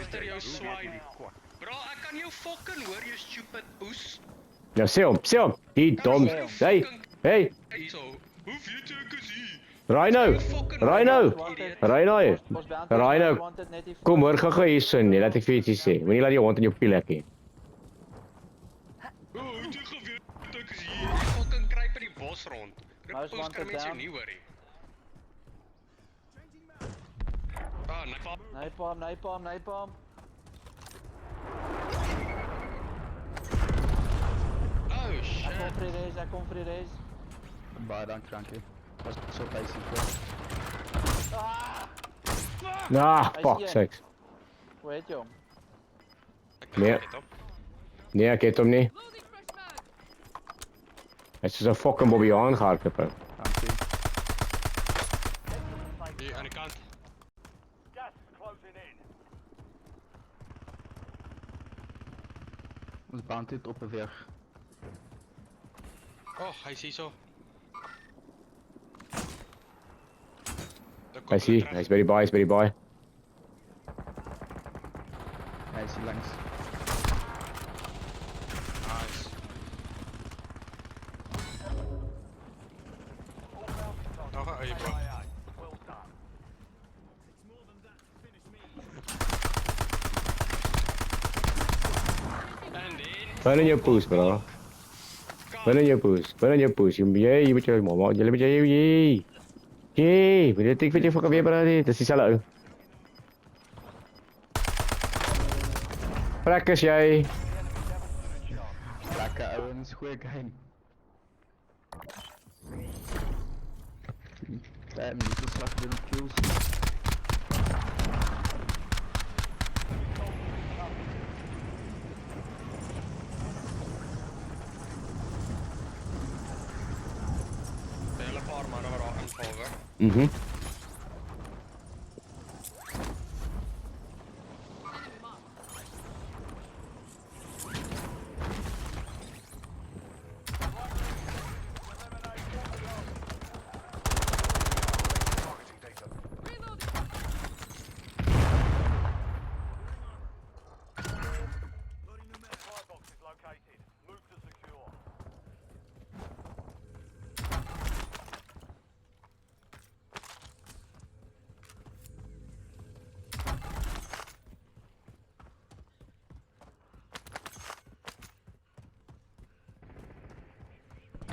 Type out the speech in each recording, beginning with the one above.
agter jou swaai nie. Bro, ek kan jou fucking hoor, you stupid poes. Nou sê hom, die dom. Hey, Hierso. Hoe weet jy ek is hier? Rhino, Rhino, kom hoor gou hierson, laat ek vir ietsie sê. Moenie laat die hond in jou piel hê. O, hoe het jy geweet ek is hier? Jy fucking kruip in die bos rond. Poes kan mense jou nie hoor nie. Ah, Napalm. Oh shit. Ek kom vir die race. Baie dankie, Frankie. Was so basic. Nah, fuck sakes. Hoe heet jy hom? Nee, ek het hom nie. Hy is soos 'n fucking Bobby aangehardloop. Dankie. Hier aan die kant. Ons bounty het opbeweeg. Oh, hy is hierso. Hy's by die baie, Hy is hier langs. Nice. Nog 'n eie bro. Binne jou poes, bro. Binne jou poes. Jy moet jou mamma, jy moet jy. Jee, weet ek jy fucking weer bro, dit is dieselfde ou. Prakkes jy. Lekker ouens, goeie game. Damn, niet zo slag doen op kills. De hele paar mannen waar al invallen.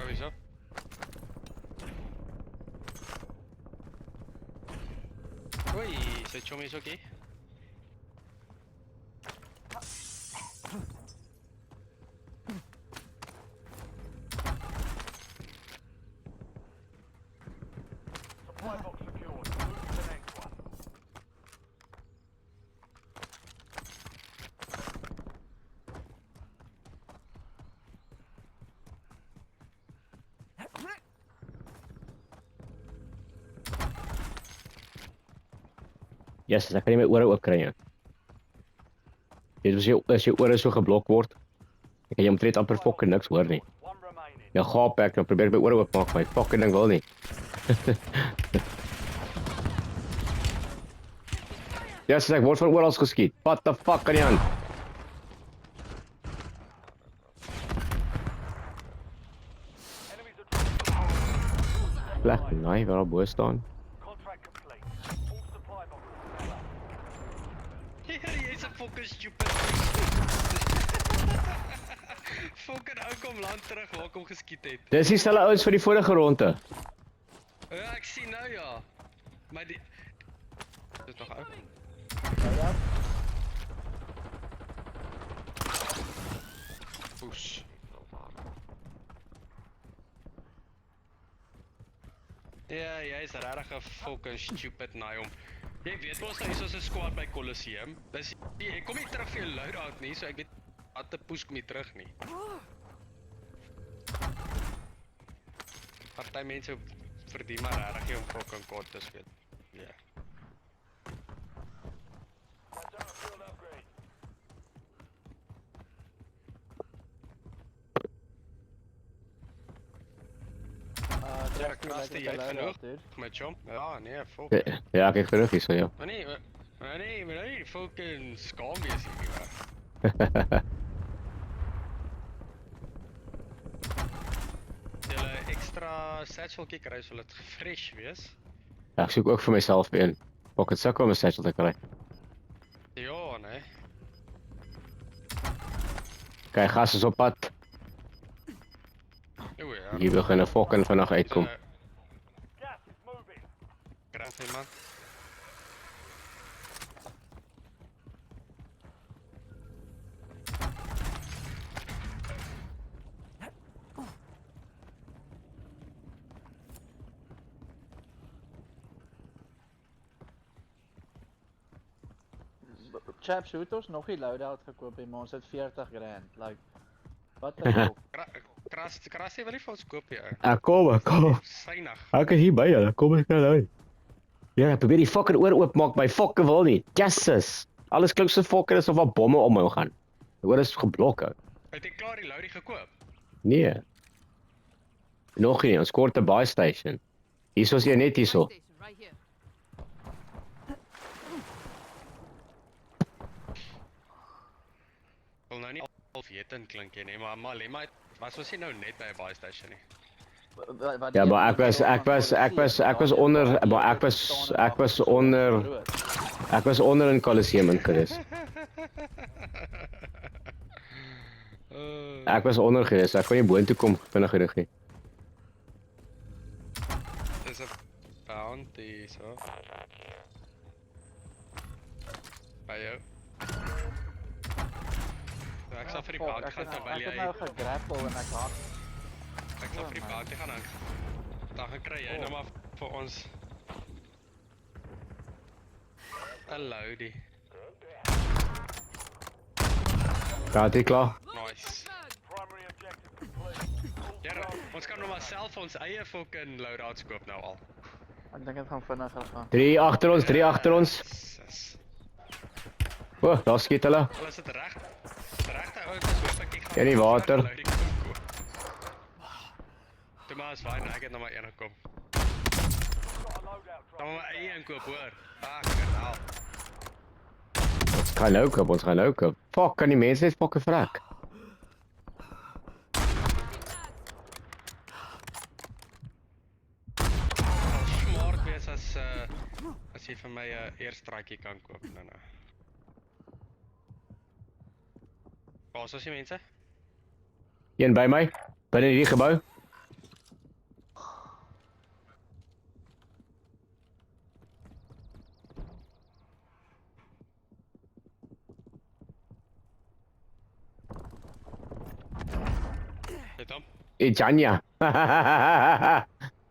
Oh, is dat? Oei, zijn chommy is oké? Supply box secured. Move to the next one. Yes, ek kan nie my ore oop kry nie. Dit as jou ore so geblok word. Ek kan jy omtrent amper fucking niks hoor nie. One remaining. Ja, gaap ek, nou probeer my ore oop maak, my fucking ding wil nie. Yes, ek word van oral geskiet. What the fuck kan jy aan? Enemies are Plek, nee, waar al bo staan. contract complete. All supply boxes are Hier, jy is 'n fucking stupid. Fucking ou kom land terug waar ek hom geskiet het. Dis dieselfde ouens vir die vorige ronde. Ja, ek sien nou ja. Maar die Dit nog ou. Push. Ja, jy is regtig 'n fucking stupid naai om. Jy weet mos nou hier is 'n squad by Colosseum. Dis ek kom nie terug vir jou loadout nie, so ek weet wat te push kom nie terug nie. Party mense verdien maar regtig nie om fucking kort te speel. Ja. Ja, knas die jy genoeg met chom? Ja, nee, fuck. Ja, ek terug hier so ja. Maar nee, Maar nee, fucking skaam wees hier nie, maar. Julle extra satchelkie kry, sal dit fresh wees. Ja, ek soek ook vir myself een. Pocket sukkel om 'n satchel te kry. Ja, nee. Kyk, gas is op pad. O ja. Hier begin 'n fucking vinnig uitkom. Gas is moving. Krap hy man. Chaps, hoe het ons nog die loadout gekoop en ons het 40 grand. Like, wat die fuck? Kras jy wil nie vir ons koop jy. Kom. Synig. Ek is hier by julle. Kom ek nou uit. Ja, ek probeer die fucking oor oopmaak, my fucking wil nie. Jesus. Alles klink so fucking asof daar bomme om my gaan. Die oor is geblok ou. Het jy klaar die loadie gekoop? Nee. Nog nie, ons kort 'n buy station. Hierso is jy net hierso. Right here. Wil nou nie al weten klink jy nie, maar Lemma was ons nie nou net by 'n buy station nie. Ja, maar ek was onder, maar ek was onder in Colosseum in Chris. Ek was onder gewees, ek kon nie boontoe kom vinnig genoeg nie. Dis 'n bounty so. By jou. Ek sal vir die bounty gaan terwyl Ek het jy nou gegrapple en ek hak. ek sal vir die bounty gaan hang. Dan gaan kry jy nou maar vir ons 'n loadie. Gaat dit klaar? Nice. Primary objective complete. Ja, ons kan nou maar self ons eie fucking loadouts koop nou al. Ek dink dit gaan vinniger gaan. 3 agter ons, 3 agter ons. Jesus. O, daar skiet hulle. Al is dit regte ou is hoop ek gaan. Ja, die water. loadie koop. Toe maar is fyn, ek het nou maar een gekom. Got a loadout drop. Dan maar my eie inkoop hoor. Fucking hell. Ons gaan nou koop. Fuck, kan die mense net fucking vrek? Smart wees as jy vir my 'n eerstraatjie kan koop nou. Waar is die mense? Een by my, binne hierdie gebou. Dit dan. Janja.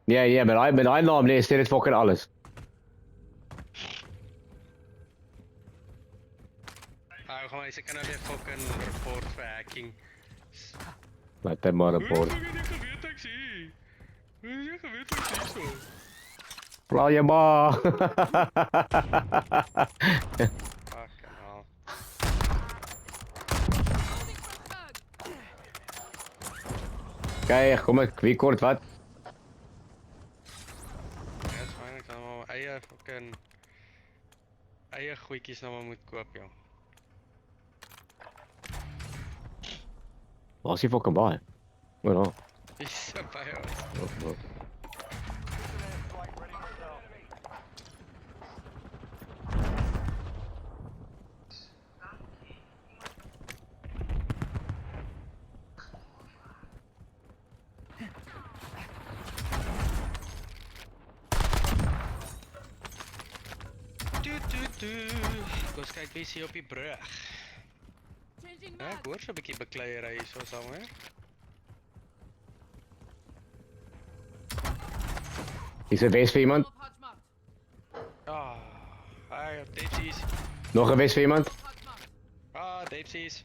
Nee, met daai naam nee, sê dit fucking alles. Gaan my seker nou weer fucking report vir hacking. Laat dit maar rapport. Hoe weet ek sien? Hoe weet ek sien so? Plaal jy maar. Fucking hell. Kyk, kom ek, wie kort wat? Ja, is fyn, ek kan maar my eie fucking eie goedjies nou maar moet koop, jong. Waar is die fucking baie? O, nou. Dis so by ons. Airstrike ready for start. Kom eens kyk wie is hier op die brug. Changing Ja, mag. ek hoor so 'n bietjie bekleierery hier so somewhere. Is er wes vir iemand? Hot mark. Ah, hi, Dipsies. Nog 'n wes vir iemand? Hot mark. Ah, Dipsies.